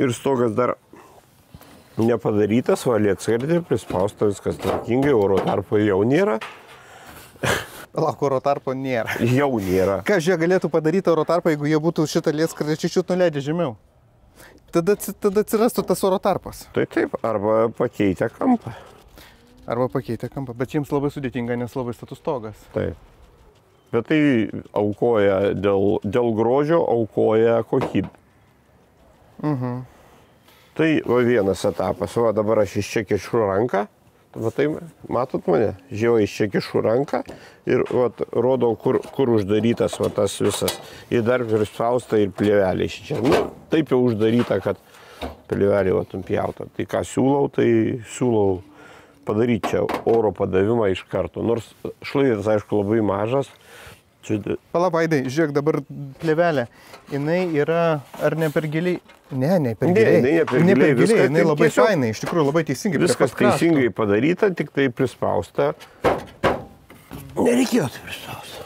Ir stogas dar nepadarytas, valė atskardė, prispausta viskas tvarkingai, oro tarpo jau nėra. Lauk, oro tarpo nėra. Jau nėra. Ką jie galėtų padaryti oro tarpą, jeigu jie būtų šitą lietskardą čiut nuleidę žemiau? Tada atsirastų tas oro tarpas. Tai taip, arba pakeitę kampą. Arba pakeitę kampą, bet jiems labai sudėtinga, nes labai status stogas. Taip. Bet tai aukoja dėl grožio, aukoja kokybę. Tai va vienas etapas. Va dabar aš iš čia kišu ranką. Va tai matot mane? Žiūrėjau, iš čia kišu ranką ir va, rodau, kur uždarytas va tas visas. Ir dar prispausta ir plėvelė iš čia. Nu, taip jau uždaryta, kad plėvelė va tumpjauta. Tai ką siūlau, tai siūlau padaryti čia oro padavimą iš karto. Nors šlaidas, aišku, labai mažas. Pala, Vaidai, žiūrėk, dabar plėvelė. Jinai yra, ar ne per giliai? Ne per giliai. Ne per giliai. Jinai labai fainai, iš tikrųjų labai teisingai. Viskas teisingai padaryta, tik tai prispausta. Nereikėjo tai prispausta.